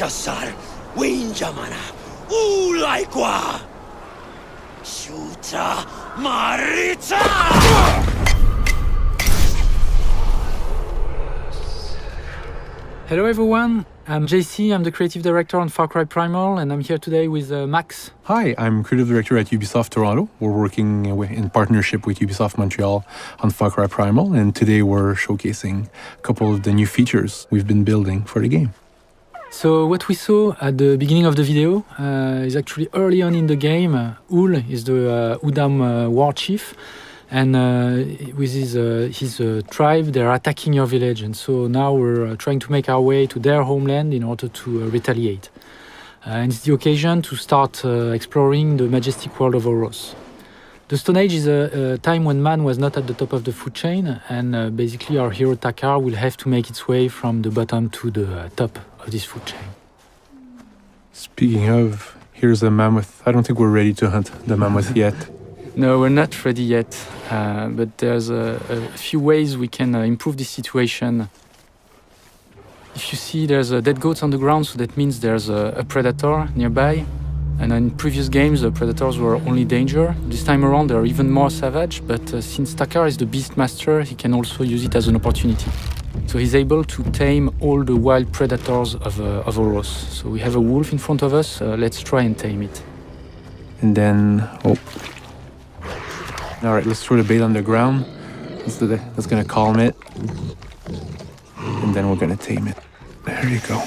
Shasar, Winjamana, Ulaikwa, Shuta Marita! Hello everyone, I'm JC, I'm the creative director on Far Cry Primal, and I'm here today with Max. Hi, I'm creative director at Ubisoft Toronto. We're working in partnership with Ubisoft Montreal on Far Cry Primal, and today we're showcasing a couple of the new features we've been building for the game. So what we saw at the beginning of the video is actually early on in the game. Ul is the Udam war chief, and with his tribe, they're attacking your village. And so now we're trying to make our way to their homeland in order to retaliate. And it's the occasion to start exploring the majestic world of Oros. The Stone Age is a time when man was not at the top of the food chain, and basically our hero Takkara will have to make its way from the bottom to the top of this food chain. Speaking of, here's a mammoth. I don't think we're ready to hunt the mammoth yet. No, we're not ready yet, but there's a few ways we can improve this situation. If you see, there's dead goats on the ground, so that means there's a predator nearby. And in previous games, the predators were only danger. This time around, they're even more savage, but since Takkara is the beast master, he can also use it as an opportunity. So he's able to tame all the wild predators of Oros. So we have a wolf in front of us, let's try and tame it. And then, all right, let's throw the bait on the ground. That's gonna calm it. And then we're gonna tame it. There you go.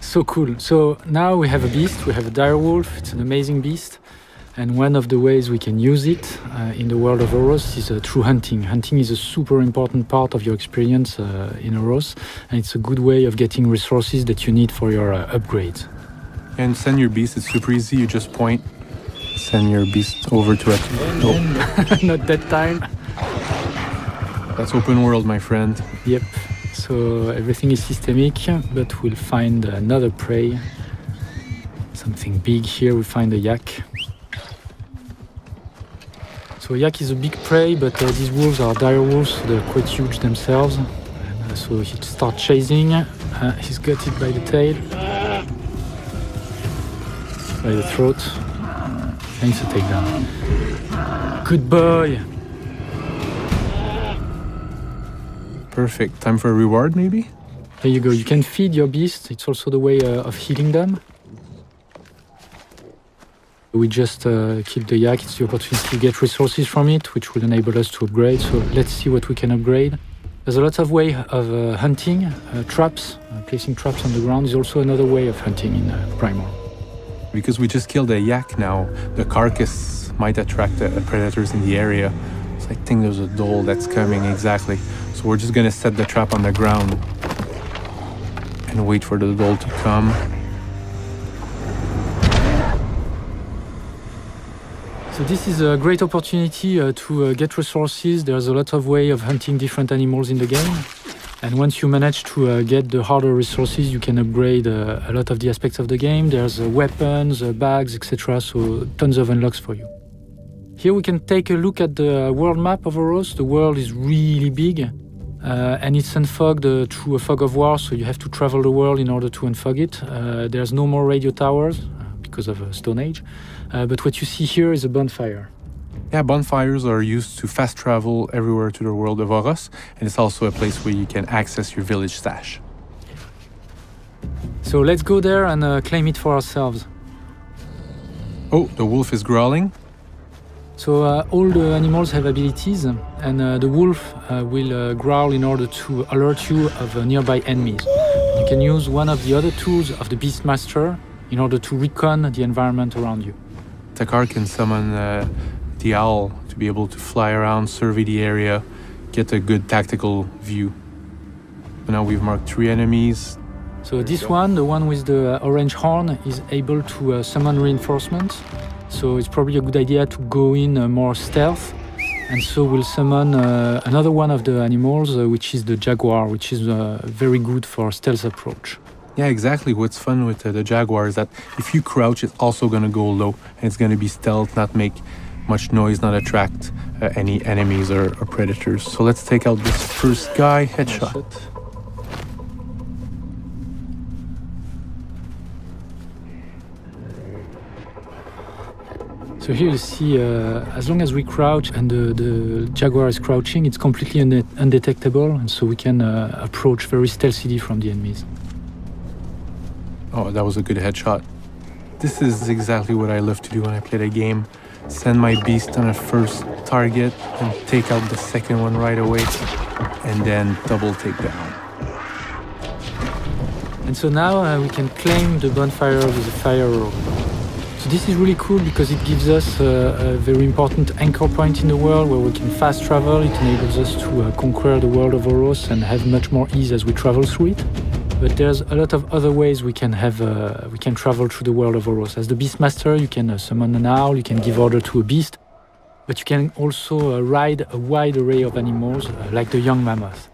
So cool. So now we have a beast, we have a dire wolf, it's an amazing beast. And one of the ways we can use it in the world of Oros is through hunting. Hunting is a super important part of your experience in Oros, and it's a good way of getting resources that you need for your upgrades. And send your beast, it's super easy, you just point, send your beast over to it. Nope. Not that time. That's open world, my friend. Yep. So everything is systemic, but we'll find another prey. Something big here, we find a yak. So yak is a big prey, but these wolves are dire wolves, so they're quite huge themselves. And, so he starts chasing. He's got it by the tail, by the throat, and it's a takedown. Good boy! Perfect. Time for a reward, maybe? There you go. You can feed your beast. It's also the way of healing them. We just killed the yak. It's the opportunity to get resources from it, which will enable us to upgrade. So let's see what we can upgrade. There's a lot of way of hunting. Traps, placing traps on the ground is also another way of hunting in Primal. Because we just killed a yak now, the carcass might attract predators in the area. So I think there's a dhole that's coming, exactly. So we're just gonna set the trap on the ground and wait for the dhole to come. So this is a great opportunity to get resources. There's a lot of way of hunting different animals in the game. And once you manage to get the harder resources, you can upgrade a lot of the aspects of the game. There's weapons, bags, etc. So tons of unlocks for you. Here we can take a look at the world map of Oros. The world is really big. And it's unfogged through a fog of war, so you have to travel the world in order to unfog it. There's no more radio towers because of Stone Age, but what you see here is a bonfire. Yeah, bonfires are used to fast travel everywhere to the world of Oros, and it's also a place where you can access your village stash. So let's go there and claim it for ourselves. Oh, the wolf is growling. So all the animals have abilities, and the wolf will growl in order to alert you of nearby enemies. You can use one of the other tools of the Beastmaster in order to recon the environment around you. Takkara can summon the owl to be able to fly around, survey the area, get a good tactical view. So now we've marked 3 enemies. So this one, the one with the orange horn, is able to summon reinforcements. So it's probably a good idea to go in more stealth. And so we'll summon another one of the animals, which is the jaguar, which is very good for stealth approach. Yeah, exactly. What's fun with the jaguar is that if you crouch, it's also going to go low. And it's going to be stealth, not make much noise, not attract any enemies or predators. So let's take out this first guy, headshot. So here you see, as long as we crouch and the jaguar is crouching, it's completely undetectable, and so we can approach very stealthily from the enemies. Oh, that was a good headshot. This is exactly what I love to do when I play the game. Send my beast on a first target and take out the second one right away, and then double takedown. And so now we can claim the bonfire with a fire roll. So this is really cool because it gives us a very important anchor point in the world where we can fast travel. It enables us to conquer the world of Oros and have much more ease as we travel through it. But there's a lot of other ways we can travel through the world of Oros. As the Beastmaster, you can summon an owl, you can give order to a beast, but you can also ride a wide array of animals, like the young mammoth.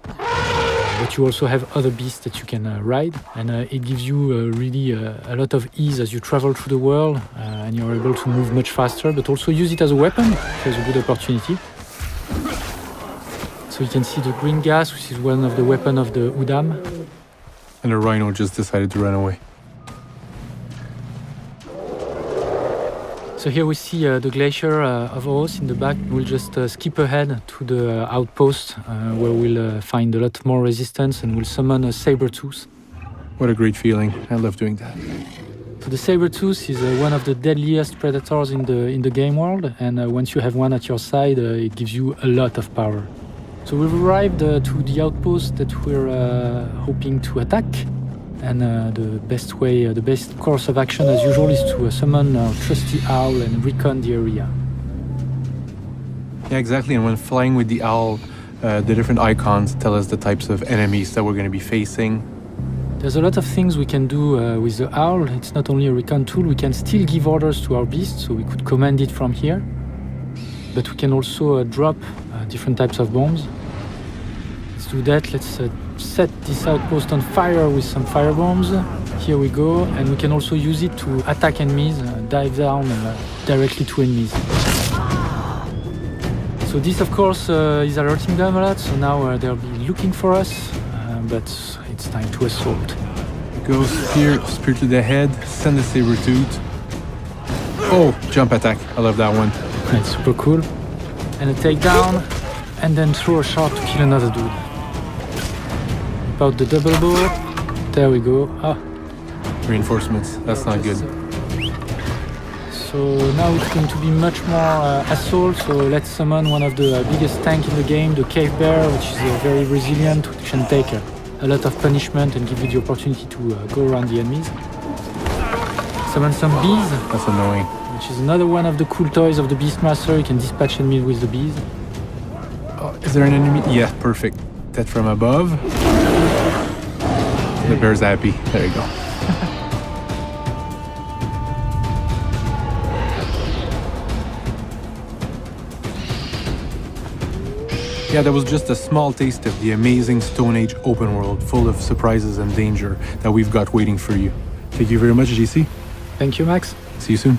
But you also have other beasts that you can ride, and it gives you really a lot of ease as you travel through the world, and you're able to move much faster, but also use it as a weapon, which is a good opportunity. So you can see the green gas, which is one of the weapons of the Udam. And the rhino just decided to run away. So here we see the glacier of Oros in the back. We'll just skip ahead to the outpost where we'll find a lot more resistance and we'll summon a saber-tooth. What a great feeling. I love doing that. So the saber-tooth is one of the deadliest predators in the game world, and once you have one at your side, it gives you a lot of power. So we've arrived to the outpost that we're hoping to attack. And the best course of action, as usual, is to summon our trusty owl and recon the area. Yeah, exactly. And when flying with the owl, the different icons tell us the types of enemies that we're going to be facing. There's a lot of things we can do with the owl. It's not only a recon tool, we can still give orders to our beast, so we could command it from here. But we can also drop different types of bombs. Let's do that. Let's set this outpost on fire with some fire bombs. Here we go, and we can also use it to attack enemies, dive down directly to enemies. So this, of course, is alerting them a lot, so now they'll be looking for us, but it's time to assault. Go spear to the head, send the saber-tooth. Oh, jump attack, I love that one. It's super cool. And a takedown, and then throw a shot to kill another dude. About the double bow. There we go. Ah. Reinforcements, that's not good. So now it's going to be much more assault, so let's summon one of the biggest tanks in the game, the cave bear, which is very resilient, which can take a lot of punishment and give you the opportunity to go around the enemies. Summon some bees. That's annoying. Which is another one of the cool toys of the Beastmaster. You can dispatch enemies with the bees. Oh, is there an enemy? Yeah, perfect. That from above. The bear's happy. There you go. Yeah, that was just a small taste of the amazing Stone Age open world full of surprises and danger that we've got waiting for you. Thank you very much, GC. Thank you, Max. See you soon.